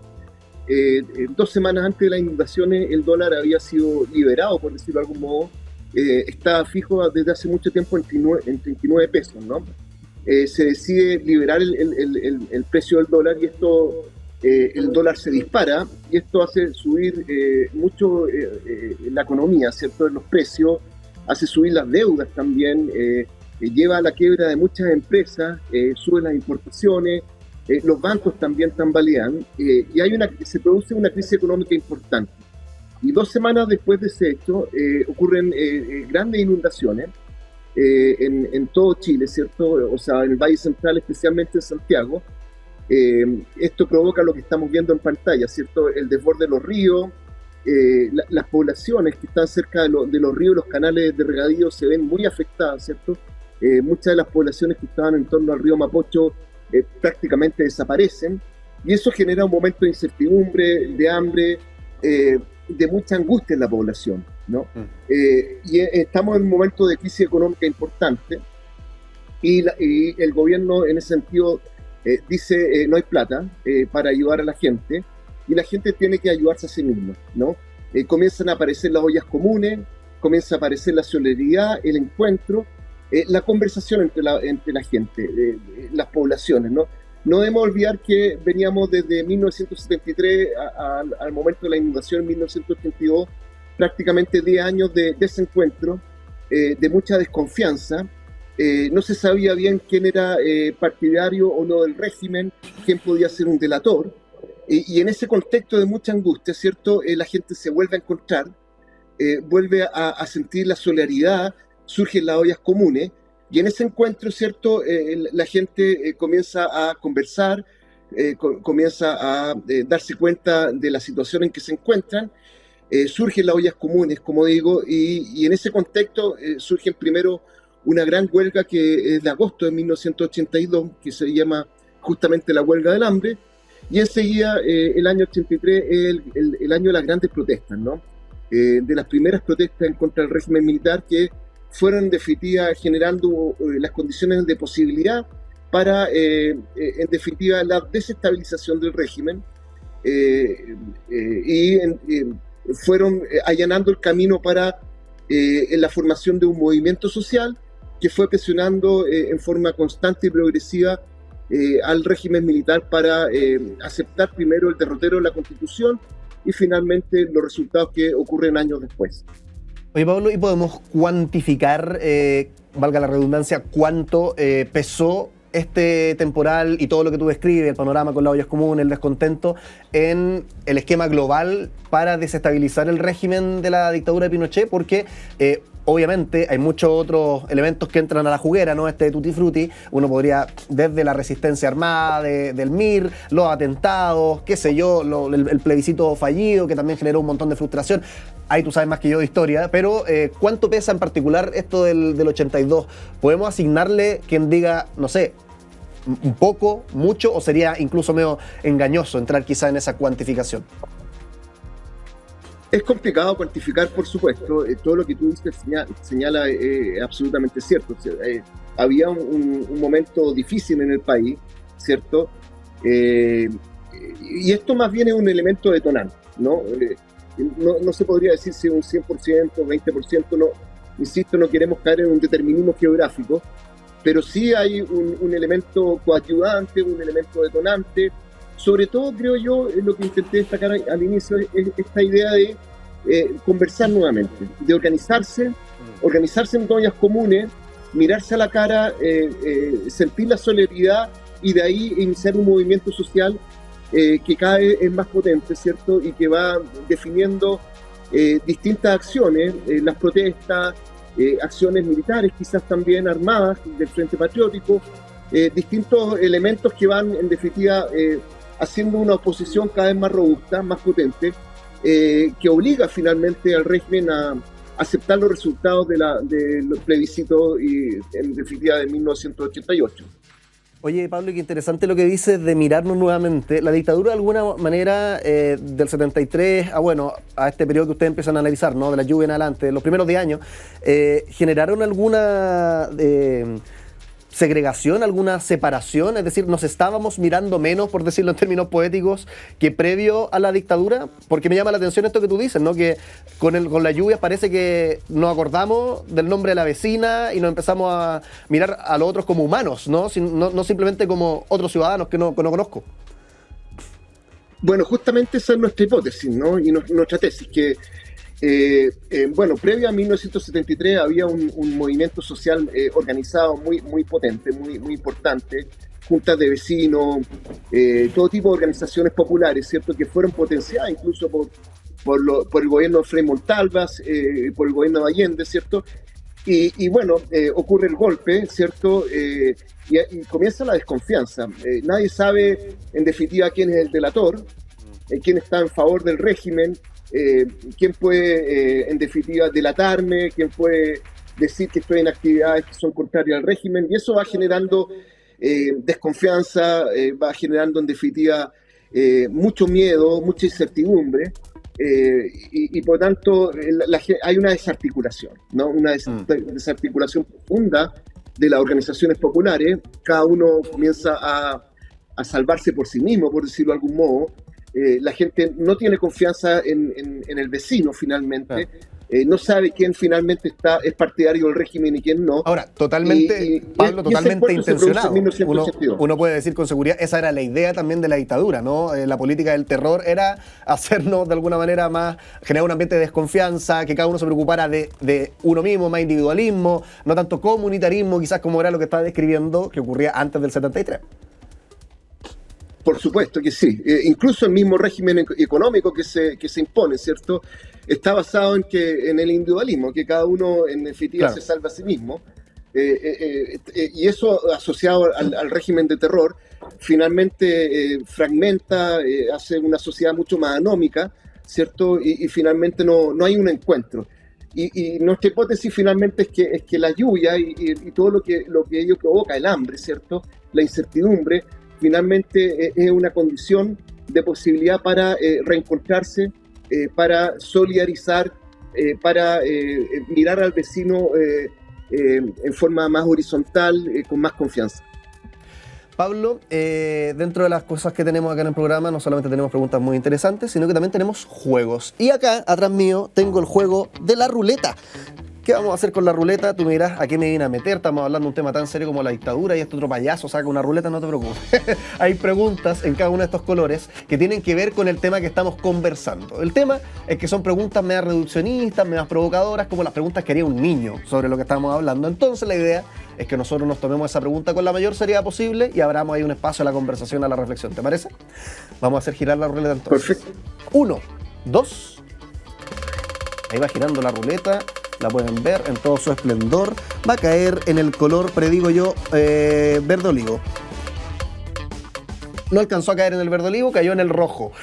2 semanas antes de las inundaciones el dólar había sido liberado, por decirlo de algún modo. Estaba fijo desde hace mucho tiempo en 39 pesos, ¿no? Se decide liberar el precio del dólar y esto, el dólar se dispara y esto hace subir mucho la economía, ¿cierto?, los precios, hace subir las deudas también, lleva a la quiebra de muchas empresas, suben las importaciones, los bancos también tambalean, y se produce una crisis económica importante. Y 2 semanas después de ese hecho ocurren grandes inundaciones en todo Chile, ¿cierto? O sea, en el Valle Central, especialmente en Santiago. Esto provoca lo que estamos viendo en pantalla, ¿cierto? El desborde de los ríos, las poblaciones que están cerca de los ríos, los canales de regadío se ven muy afectadas, ¿cierto? Muchas de las poblaciones que estaban en torno al río Mapocho prácticamente desaparecen, y eso genera un momento de incertidumbre, de hambre, de mucha angustia en la población, ¿no? Y estamos en un momento de crisis económica importante y el gobierno en ese sentido dice no hay plata para ayudar a la gente y la gente tiene que ayudarse a sí misma, ¿no? Comienzan a aparecer las ollas comunes, comienza a aparecer la solidaridad, el encuentro, la conversación entre la gente, las poblaciones, ¿no? No debemos olvidar que veníamos desde 1973 al momento de la inundación en 1982, prácticamente 10 años de desencuentro, de mucha desconfianza. No se sabía bien quién era partidario o no del régimen, quién podía ser un delator. Y en ese contexto de mucha angustia, ¿cierto? La gente se vuelve a encontrar, vuelve a sentir la solidaridad, surgen las ollas comunes, y en ese encuentro, ¿cierto? La gente comienza a conversar, comienza a darse cuenta de la situación en que se encuentran, surgen las ollas comunes, como digo, y en ese contexto surgen primero una gran huelga que es de agosto de 1982, que se llama justamente la huelga del hambre, y enseguida el año 83 es el año de las grandes protestas, ¿no? De las primeras protestas en contra del régimen militar que fueron en definitiva generando las condiciones de posibilidad para, en definitiva, la desestabilización del régimen fueron allanando el camino para la formación de un movimiento social que fue presionando en forma constante y progresiva al régimen militar para aceptar primero el derrotero de la Constitución y finalmente los resultados que ocurren años después. Oye, Pablo, ¿y podemos cuantificar, valga la redundancia, cuánto pesó este temporal y todo lo que tú describes, el panorama con las ollas comunes, el descontento, en el esquema global para desestabilizar el régimen de la dictadura de Pinochet? Porque obviamente hay muchos otros elementos que entran a la juguera, ¿no? Este tutti frutti, uno podría, desde la resistencia armada del MIR, los atentados, qué sé yo, el plebiscito fallido, que también generó un montón de frustración. Ahí tú sabes más que yo de historia, pero ¿cuánto pesa en particular esto del 82? ¿Podemos asignarle quien diga, no sé, un poco, mucho, o sería incluso medio engañoso entrar quizá en esa cuantificación? Es complicado cuantificar, por supuesto. Todo lo que tú dices señala absolutamente cierto. O sea, había un momento difícil en el país, ¿cierto? Y esto más bien es un elemento detonante, ¿no? No se podría decir si un 100%, 20%, no. Insisto, no queremos caer en un determinismo geográfico, pero sí hay un elemento coadyuvante, un elemento detonante. Sobre todo, creo yo, lo que intenté destacar al inicio es esta idea de conversar nuevamente, de organizarse en ollas comunes, mirarse a la cara, sentir la solidaridad y de ahí iniciar un movimiento social que cada vez es más potente, ¿cierto? Y que va definiendo distintas acciones, las protestas, acciones militares, quizás también armadas del Frente Patriótico, distintos elementos que van, en definitiva, haciendo una oposición cada vez más robusta, más potente, que obliga finalmente al régimen a aceptar los resultados del plebiscito y, en definitiva, de 1988. Oye, Pablo, qué interesante lo que dices de mirarnos nuevamente. La dictadura, de alguna manera, del 73 a este periodo que ustedes empiezan a analizar, ¿no? De la lluvia en adelante, los primeros 10 años, ¿generaron alguna segregación, alguna separación? Es decir, ¿nos estábamos mirando menos, por decirlo en términos poéticos, que previo a la dictadura? Porque me llama la atención esto que tú dices, ¿no? Que con la lluvia parece que nos acordamos del nombre de la vecina y nos empezamos a mirar a los otros como humanos, ¿no? No simplemente como otros ciudadanos que no conozco. Bueno, justamente esa es nuestra hipótesis, ¿no? Y nuestra tesis, que previo a 1973 había un movimiento social organizado muy potente, muy importante, juntas de vecinos, todo tipo de organizaciones populares, ¿cierto? Que fueron potenciadas incluso por el gobierno de Frei Montalvas, por el gobierno de Allende, ¿cierto? Y ocurre el golpe, ¿cierto? Y comienza la desconfianza. Nadie sabe, en definitiva, quién es el delator, quién está en favor del régimen, quién puede, en definitiva, delatarme, quién puede decir que estoy en actividades que son contrarias al régimen, y eso va generando desconfianza, va generando, en definitiva, mucho miedo, mucha incertidumbre, y por tanto hay una desarticulación, ¿no? Una desarticulación profunda de las organizaciones populares. Cada uno comienza a salvarse por sí mismo, por decirlo de algún modo. La gente no tiene confianza en el vecino finalmente. No sabe quién finalmente es partidario del régimen y quién no. Ahora, totalmente, Pablo, totalmente intencionado. Uno puede decir con seguridad, esa era la idea también de la dictadura, ¿no? La política del terror era hacernos de alguna manera más, generar un ambiente de desconfianza, que cada uno se preocupara de uno mismo, más individualismo, no tanto comunitarismo, quizás como era lo que estaba describiendo, que ocurría antes del 73. Por supuesto que sí. Incluso el mismo régimen económico que se impone, ¿cierto?, está basado en el individualismo, que cada uno en definitiva se salva a sí mismo. Y eso asociado al régimen de terror, finalmente fragmenta, hace una sociedad mucho más anómica, ¿cierto? Y finalmente no hay un encuentro. Y nuestra hipótesis finalmente es que la lluvia y todo lo que ello provoca, el hambre, ¿cierto?, la incertidumbre, finalmente es una condición de posibilidad para reencontrarse, para solidarizar, para mirar al vecino en forma más horizontal, con más confianza. Pablo, dentro de las cosas que tenemos acá en el programa, no solamente tenemos preguntas muy interesantes, sino que también tenemos juegos. Y acá, atrás mío, tengo el juego de la ruleta. ¿Qué vamos a hacer con la ruleta? Tú me dirás a qué me vine a meter. Estamos hablando de un tema tan serio como la dictadura y este otro payaso saca una ruleta, no te preocupes. Hay preguntas en cada uno de estos colores que tienen que ver con el tema que estamos conversando. El tema es que son preguntas medio reduccionistas, medio provocadoras, como las preguntas que haría un niño sobre lo que estamos hablando. Entonces la idea es que nosotros nos tomemos esa pregunta con la mayor seriedad posible y abramos ahí un espacio a la conversación, a la reflexión. ¿Te parece? Vamos a hacer girar la ruleta entonces. Perfecto. 1, 2. Ahí va girando la ruleta. La pueden ver en todo su esplendor. Va a caer en el color, predigo yo, verde olivo. No alcanzó a caer en el verde olivo, cayó en el rojo.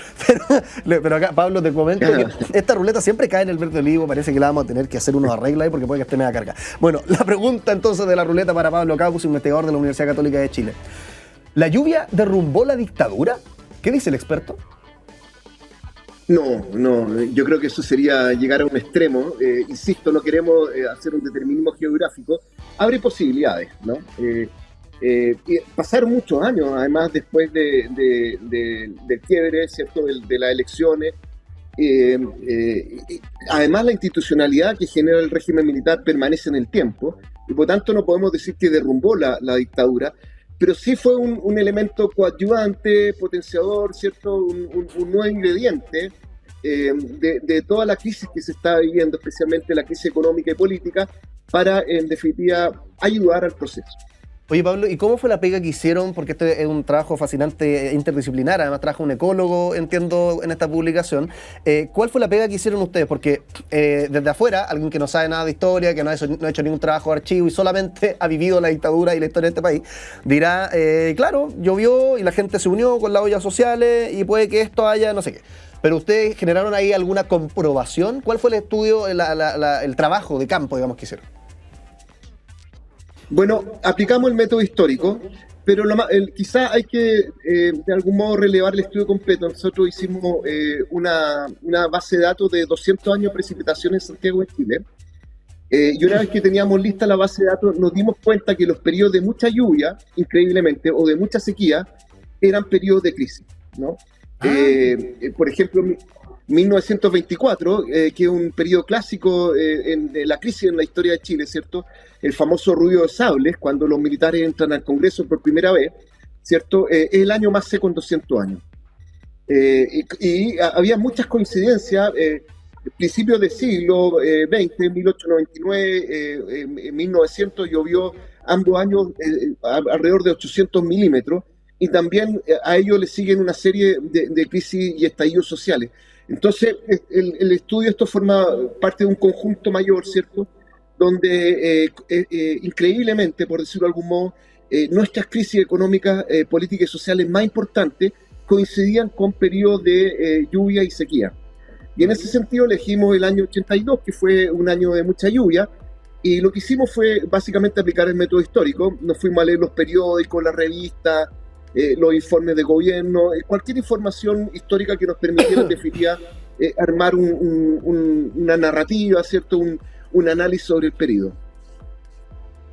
Pero acá, Pablo, te comento que esta ruleta siempre cae en el verde olivo. Parece que la vamos a tener que hacer unos arreglos ahí porque puede que esté media carga. Bueno, la pregunta entonces de la ruleta para Pablo Capus, investigador de la Universidad Católica de Chile. ¿La lluvia derrumbó la dictadura? ¿Qué dice el experto? No, yo creo que eso sería llegar a un extremo. Insisto, no queremos hacer un determinismo geográfico. Abre posibilidades, ¿no? Pasaron muchos años, además, después del quiebre, ¿cierto?, de las elecciones. Además, la institucionalidad que genera el régimen militar permanece en el tiempo, y por tanto no podemos decir que derrumbó la dictadura, pero sí fue un elemento coadyuvante, potenciador, ¿cierto?, un nuevo ingrediente de toda la crisis que se está viviendo, especialmente la crisis económica y política, para, en definitiva, ayudar al proceso. Oye, Pablo, ¿y cómo fue la pega que hicieron? Porque este es un trabajo fascinante, interdisciplinar, además trabaja un ecólogo, entiendo, en esta publicación. ¿Cuál fue la pega que hicieron ustedes? Porque desde afuera, alguien que no sabe nada de historia, que no ha hecho ningún trabajo de archivo y solamente ha vivido la dictadura y la historia de este país, dirá, claro, llovió y la gente se unió con las ollas sociales y puede que esto haya no sé qué. Pero ustedes generaron ahí alguna comprobación. ¿Cuál fue el estudio, el trabajo de campo, digamos, que hicieron? Bueno, aplicamos el método histórico, pero quizá hay que de algún modo relevar el estudio completo. Nosotros hicimos una base de datos de 200 años de precipitación en Santiago de Chile. Y una vez que teníamos lista la base de datos, nos dimos cuenta que los periodos de mucha lluvia, increíblemente, o de mucha sequía, eran periodos de crisis, ¿no? Por ejemplo, 1924, que es un periodo clásico de la crisis en la historia de Chile, ¿cierto? El famoso ruido de sables, cuando los militares entran al Congreso por primera vez, ¿cierto? Es el año más seco en 200 años. Y había muchas coincidencias, principios del siglo XX, 1899, 1900 llovió ambos años alrededor de 800 milímetros, y también a ello le siguen una serie de crisis y estallidos sociales. Entonces, el estudio esto forma parte de un conjunto mayor, ¿cierto?, donde increíblemente, por decirlo de algún modo, nuestras crisis económicas, políticas y sociales más importantes coincidían con periodos de lluvia y sequía. Y en ese sentido elegimos el año 82, que fue un año de mucha lluvia, y lo que hicimos fue básicamente aplicar el método histórico. Nos fuimos a leer los periódicos, las revistas, los informes de gobierno, cualquier información histórica que nos permitiera en definitiva armar una narrativa, ¿cierto? Un análisis sobre el periodo.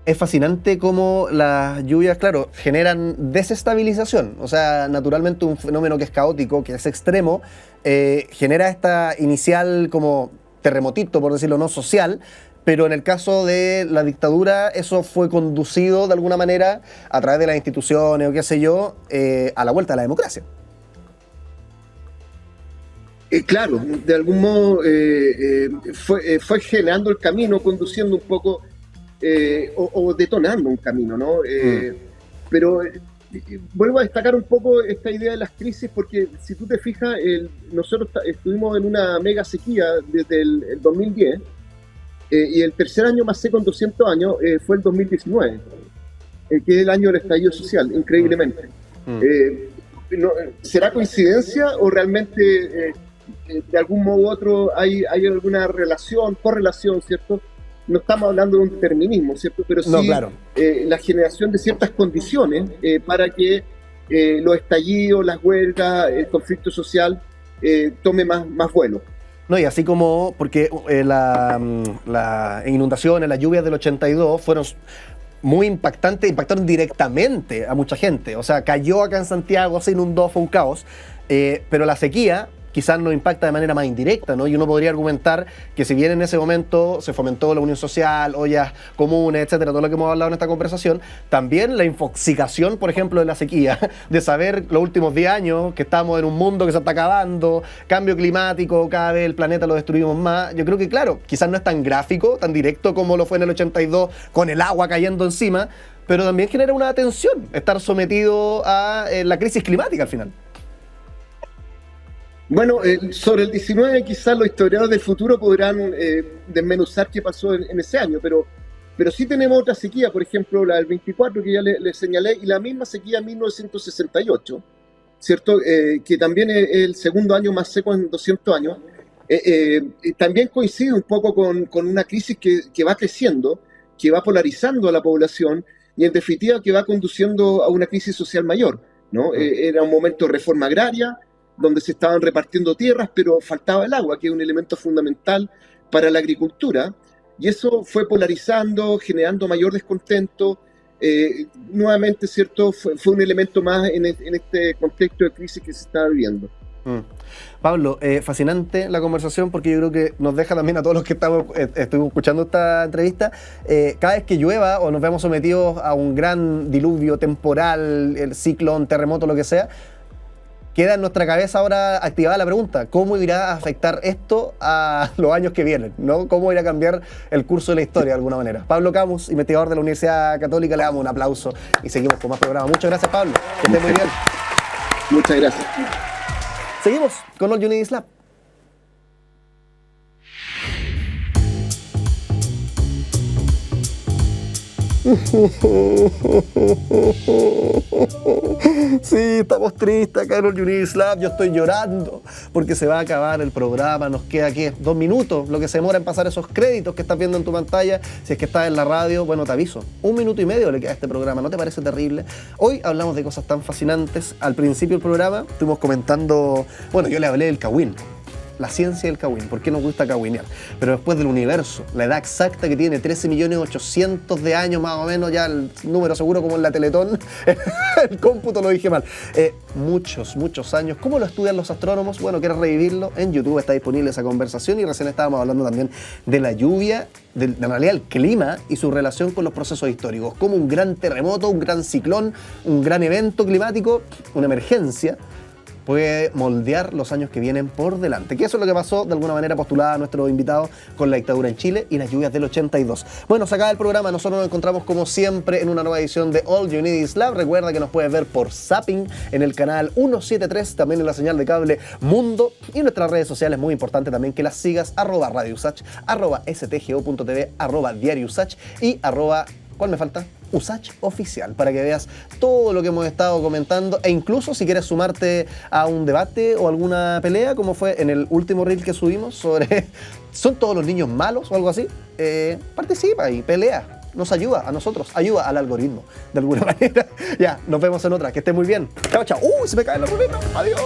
Es fascinante cómo las lluvias, claro, generan desestabilización. O sea, naturalmente un fenómeno que es caótico, que es extremo, genera esta inicial como terremotito, por decirlo no, social, pero en el caso de la dictadura eso fue conducido de alguna manera a través de las instituciones o qué sé yo, a la vuelta de la democracia. Claro, de algún modo fue generando el camino, conduciendo un poco o detonando un camino, ¿no? Pero vuelvo a destacar un poco esta idea de las crisis, porque si tú te fijas, nosotros estuvimos en una mega sequía desde el 2010, y el tercer año más seco en 200 años fue el 2019, que es el año del estallido social, increíblemente. ¿Será coincidencia o realmente de algún modo u otro hay alguna correlación, ¿cierto? No estamos hablando de un determinismo, ¿cierto? Pero sí, no, claro, la generación de ciertas condiciones para que los estallidos, las huelgas, el conflicto social tome más vuelo. No, y así como, porque las inundaciones, las lluvias del 82 fueron muy impactantes, impactaron directamente a mucha gente. O sea, cayó acá en Santiago, se inundó, fue un caos, pero la sequía quizás nos impacta de manera más indirecta, ¿no? Y uno podría argumentar que si bien en ese momento se fomentó la unión social, ollas comunes, etcétera, todo lo que hemos hablado en esta conversación, también la infoxicación, por ejemplo, de la sequía, de saber los últimos 10 años que estamos en un mundo que se está acabando, cambio climático, cada vez el planeta lo destruimos más. Yo creo que, claro, quizás no es tan gráfico, tan directo como lo fue en el 82, con el agua cayendo encima, pero también genera una tensión estar sometido a la crisis climática al final. Bueno, sobre el 19 quizás los historiadores del futuro podrán desmenuzar qué pasó en ese año, pero sí tenemos otra sequía, por ejemplo la del 24 que ya le señalé, y la misma sequía en 1968, ¿cierto? Que también es el segundo año más seco en 200 años. También coincide un poco con una crisis que va creciendo, que va polarizando a la población y en definitiva que va conduciendo a una crisis social mayor, ¿no? Era un momento de reforma agraria, donde se estaban repartiendo tierras, pero faltaba el agua, que es un elemento fundamental para la agricultura, y eso fue polarizando, generando mayor descontento. Nuevamente, ¿cierto? Fue un elemento más en este contexto de crisis que se estaba viviendo. Pablo, fascinante la conversación, porque yo creo que nos deja también a todos los que estuvimos escuchando esta entrevista, cada vez que llueva o nos veamos sometidos a un gran diluvio temporal, el ciclón, terremoto, lo que sea, queda en nuestra cabeza ahora activada la pregunta: ¿cómo irá a afectar esto a los años que vienen, ¿no? ¿Cómo irá a cambiar el curso de la historia de alguna manera? Pablo Camus, investigador de la Universidad Católica, le damos un aplauso y seguimos con más programas. Muchas gracias, Pablo. Que esté muy bien. Muchas gracias. Seguimos con All You Need Is Lab. Sí, estamos tristes acá en el Unislab. Yo estoy llorando porque se va a acabar el programa. Nos queda aquí 2 minutos, lo que se demora en pasar esos créditos que estás viendo en tu pantalla. Si es que estás en la radio, bueno, te aviso, 1 minuto y medio le queda a este programa. ¿No te parece terrible? Hoy hablamos de cosas tan fascinantes. Al principio del programa estuvimos comentando, bueno, yo le hablé del Cahuen, la ciencia del Cahuen, por qué nos gusta cahuinear. Pero después del universo, la edad exacta que tiene, 13.800.000 de años más o menos, ya el número seguro como en la Teletón, el cómputo lo dije mal. Muchos años. ¿Cómo lo estudian los astrónomos? Bueno, ¿quieres revivirlo? En YouTube está disponible esa conversación, y recién estábamos hablando también de la lluvia, en realidad el clima y su relación con los procesos históricos. Como un gran terremoto, un gran ciclón, un gran evento climático, una emergencia, puede moldear los años que vienen por delante. Que eso es lo que pasó, de alguna manera postulada a nuestro invitado, con la dictadura en Chile y las lluvias del 82. Bueno, se acaba el programa. Nosotros nos encontramos como siempre en una nueva edición de All You Need Is Lab. Recuerda que nos puedes ver por Zapping en el canal 173, también en la señal de cable Mundo, y en nuestras redes sociales. Muy importante también que las sigas, @RadioUsach, @stgo.tv, @diariousach y ¿cuál me falta? Usach Oficial, para que veas todo lo que hemos estado comentando, e incluso si quieres sumarte a un debate o alguna pelea, como fue en el último reel que subimos sobre ¿son todos los niños malos o algo así? Participa y pelea. Nos ayuda a nosotros, ayuda al algoritmo de alguna manera. Ya, nos vemos en otra. Que esté muy bien. Chao, chao. Se me cae la ruleta. Adiós.